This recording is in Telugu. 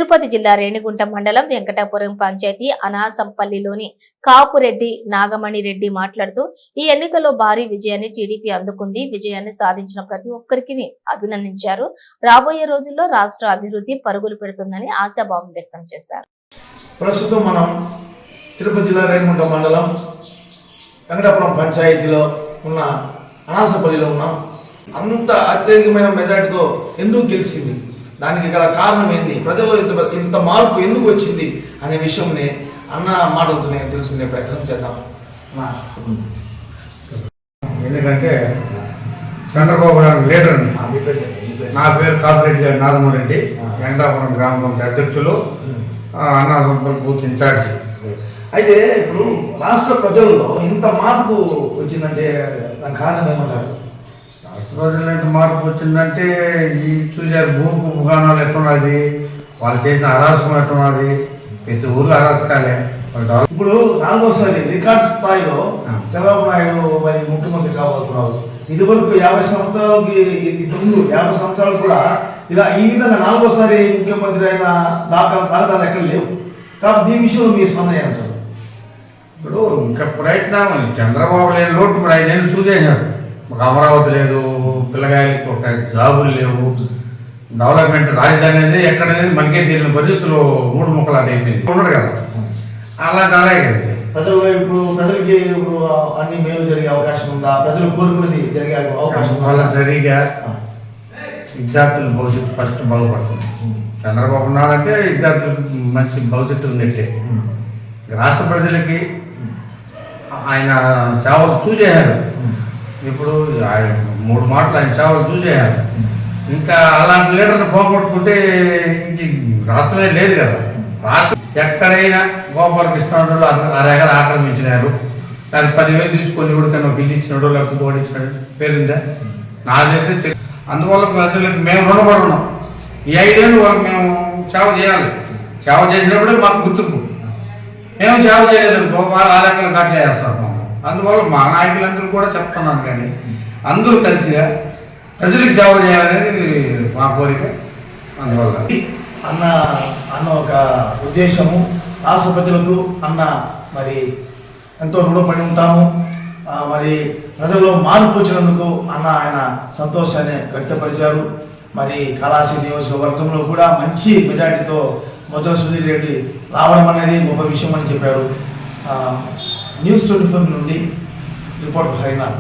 తిరుపతి జిల్లా రేణిగుంట మండలం వెంకటాపురం పంచాయతీ అనాసంపల్లిలోని కాపురెడ్డి నాగమణి రెడ్డి మాట్లాడుతూ ఈ ఎన్నికల్లో భారీ విజయాన్ని టీడీపీ అందుకుంది. విజయాన్ని సాధించిన ప్రతి ఒక్కరికి అభినందించారు. రాబోయే రోజుల్లో రాష్ట్ర అభివృద్ధి పరుగులు పెడుతుందని ఆశాభావం వ్యక్తం చేశారు. ప్రస్తుతం మనం తిరుపతి జిల్లా రేణిగుంట మండలం వెంకటాపురం పంచాయతీలో ఉన్న అనాసపల్లిలో ఉన్నాం. అంత అత్యధికమైన మెజార్టీతో ఎందుకు గెలిచింది, దానికి గల కారణం ఏంది, ప్రజల్లో ఇంత మార్పు ఎందుకు వచ్చింది అనే విషయంని అన్న మాటలతోనే తెలుసుకునే ప్రయత్నం చేద్దాం. ఎందుకంటే చంద్రబాబు గారు లీడర్. నా పేరు కాపురెడ్డి నాగమరెడ్డి, వెంకటాపురం గ్రామ పంచాయతీ అధ్యక్షులు, అనాసంపల్లి బూత్ ఇన్ఛార్జి. అయితే ఇప్పుడు రాష్ట్ర ప్రజల్లో ఇంత మార్పు వచ్చిందంటే దానికి కారణం ఏమంటారు? రాష్ట్ర ప్రజల్లో ఇంత మార్పు వచ్చిందంటే ఈ చూశారు భూ కుంభకోణాలు ఎట్టున్నది, వాళ్ళు చేసిన అరాచకం ఎట్టున్నది, ప్రతి ఊర్లో అరాచకాలే. ఇప్పుడు నాలుగోసారి రికార్డ్ స్థాయిలో చంద్రబాబు నాయుడు మరి ముఖ్యమంత్రి కాబోతున్నారు. ఇదివరకు 50 సంవత్సరాలకి ముందు 50 సంవత్సరాలు కూడా ఇలా ఈ విధంగా నాలుగోసారి ముఖ్యమంత్రి అయిన దాఖలాలు ఎక్కడ లేవు. కాబట్టి దీని విషయంలో మీ స్పందన అంటారు? ఇప్పుడు ఇంకా ప్రయత్నం చంద్రబాబు లేని లోటు ఇప్పుడు 5 ఏళ్ళు చూసేసారు. ఒక అమరావతి లేదు, పిల్లగాయలకి ఒక జాబులు లేవు, డెవలప్మెంట్ రాజధాని అనేది ఎక్కడనేది మనకే తెలియని పరిస్థితులు 3 ముక్కలు అయిపోయింది. ఉండరు కదా, అలాగే ప్రజలకి ఇప్పుడు అన్ని మేలు జరిగే అవకాశం ఉందా? ప్రజలు కోరుకునేది జరిగే అవకాశం వల్ల సరిగా విద్యార్థుల భవిష్యత్తు ఫస్ట్ బాగుపడుతుంది. చంద్రబాబు ఉన్నాడంటే విద్యార్థులకు మంచి భవిష్యత్తు ఉన్నట్టే. రాష్ట్ర ప్రజలకి ఆయన సేవలు చూసేయారు. ఇప్పుడు 3 మాటలు ఆయన సేవలు చూసేయారు. ఇంకా అలాంటి లీడర్ని పోగొట్టుకుంటే ఇంక రాష్ట్రమే లేదు కదా. రాష్ట్రం ఎక్కడైనా గోపాలకృష్ణ అరెకర ఆక్రమించినారు, దానికి 10,000 తీసుకొని ఎవరికైనా ఒక ఇల్లు ఇచ్చినాడు, లేకపోతే ఓడించినాడు పేరుందా? నాదైతే అందువల్ల ప్రజలకు మేము రుణపడి ఉన్నాం. ఈ 5 ఏళ్ళు వాళ్ళకి మేము సేవ చేయాలి. సేవ చేసినప్పుడే మాకు గుర్తింపు. మేము సేవ చేయలేదు ఆ లెక్కలు కట్లా చేస్తాము. అందువల్ల మా నాయకులందరూ కూడా చెప్తున్నాను, కానీ అందరూ కలిసిగా ప్రజలకు సేవ చేయాలనేది మా కోరిక. అందువల్ల అన్న ఒక ఉద్దేశము, రాష్ట్ర ప్రజలకు అన్న మరి ఎంతో రుణపడి ఉంటాము. మరి ప్రజల్లో మార్పు వచ్చినందుకు ఆయన సంతోషాన్ని వ్యక్తపరిచారు. మరి కళాశీ నియోజకవర్గంలో కూడా మంచి మెజార్టీతో మొదల సుధీర్ రెడ్డి రావడం అనేది గొప్ప విషయం అని చెప్పారు. న్యూస్ 24 నుండి రిపోర్టర్ హరినాథ్.